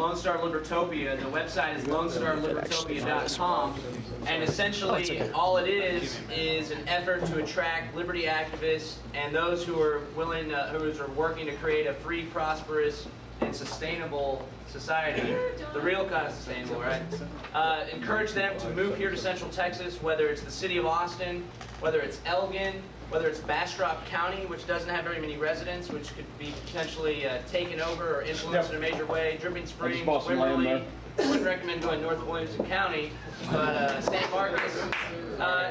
Lone Star Libertopia. The website is lonestarlibertopia.com, and essentially all it is an effort to attract liberty activists and those who are willing, who are working to create a free, prosperous, and sustainable society, the real kind of sustainable, right? Encourage them to move here to Central Texas, whether it's the city of Austin, whether it's Elgin, whether it's Bastrop County, which doesn't have very many residents, which could be potentially taken over or influenced in a major way. Dripping Springs, Wimberley. I wouldn't recommend going north of Williamson County, but St. Marcos.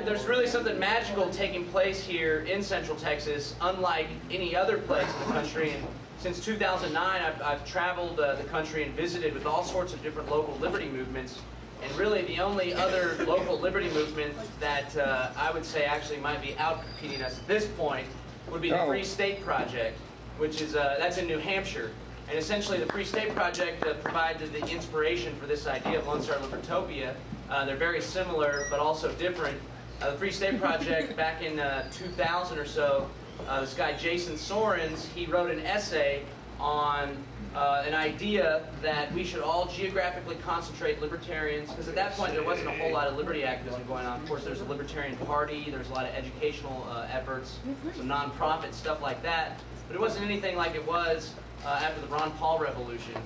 There's really something magical taking place here in Central Texas, unlike any other place in the country. And since 2009, I've traveled the country and visited with all sorts of different local liberty movements. And really the only other local liberty movement that I would say actually might be out-competing us at this point would be the Free State Project, which is, that's in New Hampshire. And essentially the Free State Project provided the inspiration for this idea of Lone Star Libertopia. They're very similar, but also different. The Free State Project, back in 2000 or so, this guy Jason Sorens, he wrote an essay on an idea that we should all geographically concentrate libertarians, because at that point there wasn't a whole lot of liberty activism going on. Of course, there's a Libertarian Party, there's a lot of educational efforts, some nonprofit stuff like that, but it wasn't anything like it was after the Ron Paul Revolution,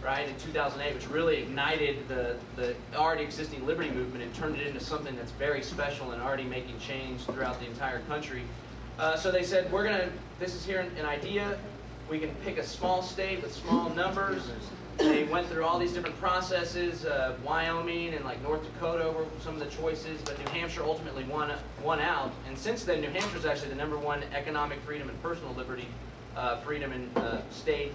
right, in 2008, which really ignited the already existing liberty movement and turned it into something that's very special and already making change throughout the entire country. So they said, this is here an idea. We can pick a small state with small numbers. They went through all these different processes. Wyoming and like North Dakota were some of the choices, but New Hampshire ultimately won out. And since then, New Hampshire is actually the #1 economic freedom and personal liberty freedom in state,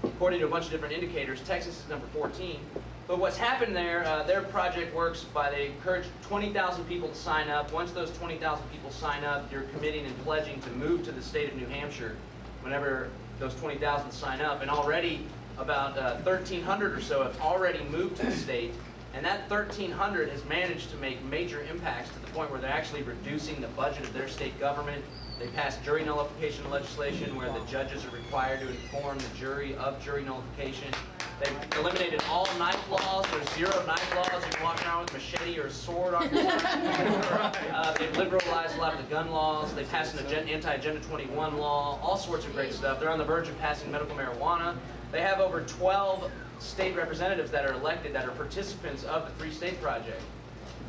according to a bunch of different indicators. Texas is number 14. But what's happened there, their project works by they encourage 20,000 people to sign up. Once those 20,000 people sign up, you're committing and pledging to move to the state of New Hampshire whenever those 20,000 sign up. And already about 1,300 or so have already moved to the state. And that 1,300 has managed to make major impacts to the point where they're actually reducing the budget of their state government. They passed jury nullification legislation where the judges are required to inform the jury of jury nullification. They've eliminated all knife laws. There's 0 knife laws. You can walk around with a machete or a sword on your arm. They've liberalized a lot of the gun laws. They passed an anti-Agenda 21 law, all sorts of great stuff. They're on the verge of passing medical marijuana. They have over 12 state representatives that are elected that are participants of the Free State Project.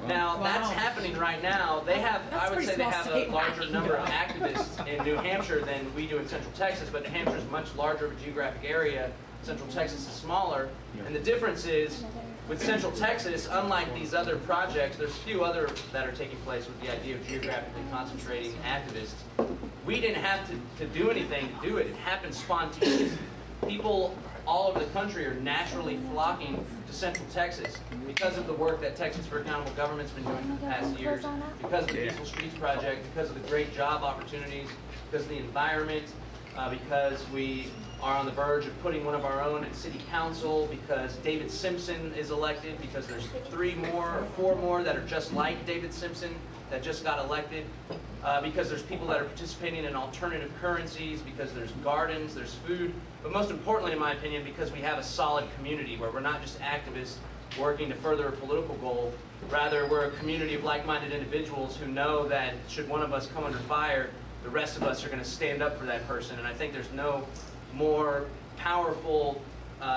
Now, that's happening right now. They have, I would say they have a larger number of activists in New Hampshire than we do in Central Texas, but New Hampshire is much larger of a geographic area. Central Texas is smaller. And the difference is, with Central Texas, unlike these other projects, there's a few other that are taking place with the idea of geographically concentrating activists. We didn't have to do anything to do it. It happened spontaneously. People all over the country are naturally flocking to Central Texas because of the work that Texas for Accountable Government's been doing for the past years, because of the Peaceful Streets Project, because of the great job opportunities, because of the environment, because we are on the verge of putting one of our own in city council, because David Simpson is elected, because there's 3 more or 4 more that are just like David Simpson that just got elected, because there's people that are participating in alternative currencies, because there's gardens, there's food, but most importantly, in my opinion, because we have a solid community where we're not just activists working to further a political goal. Rather, we're a community of like-minded individuals who know that should one of us come under fire, the rest of us are going to stand up for that person. And I think there's no more powerful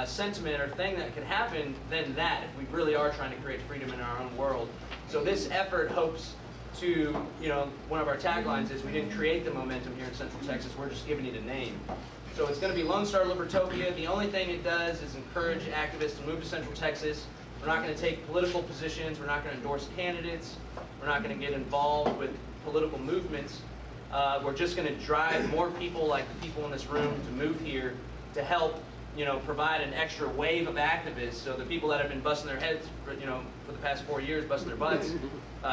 sentiment or thing that could happen than that if we really are trying to create freedom in our own world. So this effort hopes to, one of our taglines is we didn't create the momentum here in Central Texas, we're just giving it a name. So it's going to be Lone Star Libertopia. The only thing it does is encourage activists to move to Central Texas. We're not going to take political positions, we're not going to endorse candidates, we're not going to get involved with political movements. We're just going to drive more people like the people in this room to move here to help, provide an extra wave of activists. So the people that have been busting their heads, for the past 4 years, busting their butts,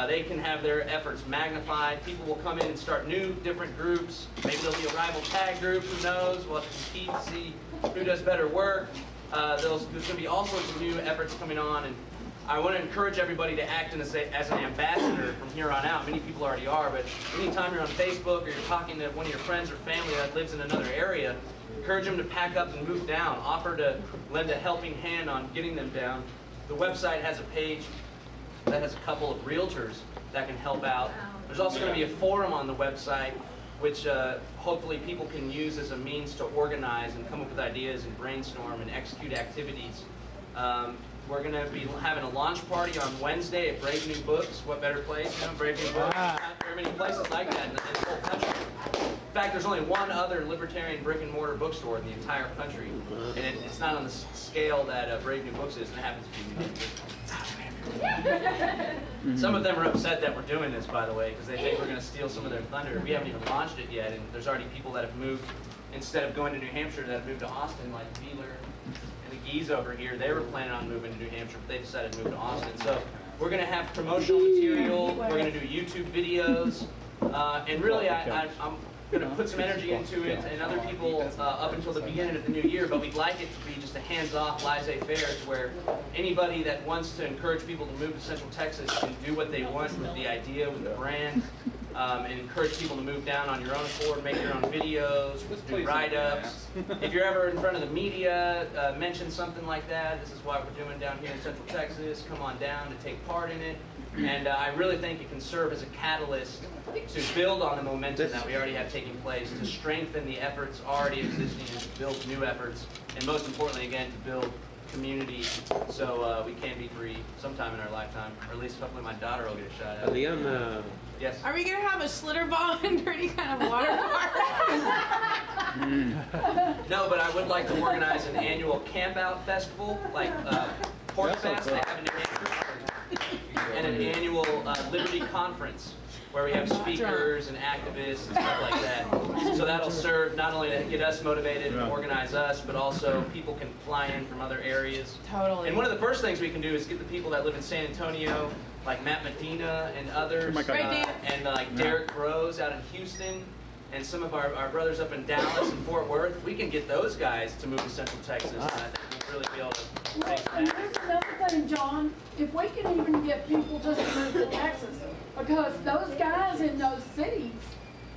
they can have their efforts magnified. People will come in and start new, different groups. Maybe there'll be a rival tag group. Who knows? We'll have to compete to see who does better work. There's going to be all sorts of new efforts coming on, and I want to encourage everybody to act as an ambassador from here on out. Many people already are, but anytime you're on Facebook or you're talking to one of your friends or family that lives in another area, encourage them to pack up and move down. Offer to lend a helping hand on getting them down. The website has a page that has a couple of realtors that can help out. There's also going to be a forum on the website which hopefully people can use as a means to organize and come up with ideas and brainstorm and execute activities. We're going to be having a launch party on Wednesday at Brave New Books. What better place? You know, Brave New Books. Not very many places like that in the whole country. In fact, there's only one other libertarian brick-and-mortar bookstore in the entire country, and it's not on the scale that Brave New Books is, and it happens to be Some of them are upset that we're doing this, by the way, because they think we're going to steal some of their thunder. We haven't even launched it yet, and there's already people that have moved, instead of going to New Hampshire, that have moved to Austin, like Wheeler and the Geese over here. They were planning on moving to New Hampshire, but they decided to move to Austin. So we're going to have promotional material, we're going to do YouTube videos, and really I'm going to put some energy into it, and other people up until the beginning of the new year, but we'd like it to be just a hands-off, laissez-faire, where anybody that wants to encourage people to move to Central Texas can do what they want with the idea, with the brand, and encourage people to move down on your own accord, make your own videos, do write-ups. If you're ever in front of the media, mention something like that. This is what we're doing down here in Central Texas. Come on down to take part in it. And I really think it can serve as a catalyst to build on the momentum that we already have taking place, to strengthen the efforts already existing, and to build new efforts, and most importantly, again, to build community so we can be free sometime in our lifetime, or at least hopefully my daughter will get a shot at it. Yes? Are we going to have a schlitter bond or any kind of water park? No, but I would like to organize an annual camp-out festival, like Pork Fest they have in New Hampshire, and an annual Liberty Conference, where we have speakers and activists and stuff like that. So that'll serve not only to get us motivated and organize us, but also people can fly in from other areas. Totally. And one of the first things we can do is get the people that live in San Antonio, like Matt Medina and others, and like Derek Rose out in Houston, and some of our brothers up in Dallas and Fort Worth. We can get those guys to move to Central Texas, and I think we'll really be able to take that. And here's another thing, John. If we can even get people just to move to Texas, because those guys in those cities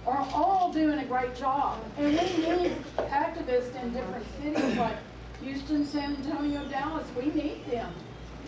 are all doing a great job, and we need activists in different cities like Houston, San Antonio, Dallas. We need them.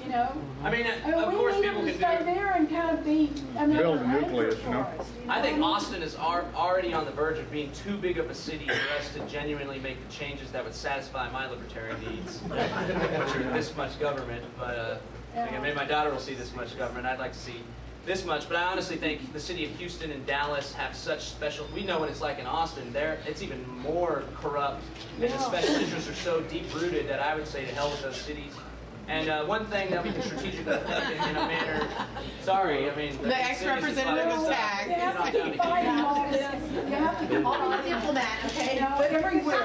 You know, I mean, of course, people can stay there and kind of be another nucleus, anchor for us, you know? I think Austin is already on the verge of being too big of a city for us to genuinely make the changes that would satisfy my libertarian needs, which are this much government. But again, maybe my daughter will see this much government. I'd like to see this much. But I honestly think the city of Houston and Dallas have such special. We know what it's like in Austin. There, it's even more corrupt, and the special interests are so deep rooted that I would say to hell with those cities. And one thing that we can strategically think in a manner, sorry, I mean... The ex-representative is back. You have to keep fighting all this. You have to keep I'll be the diplomat, okay? But everywhere.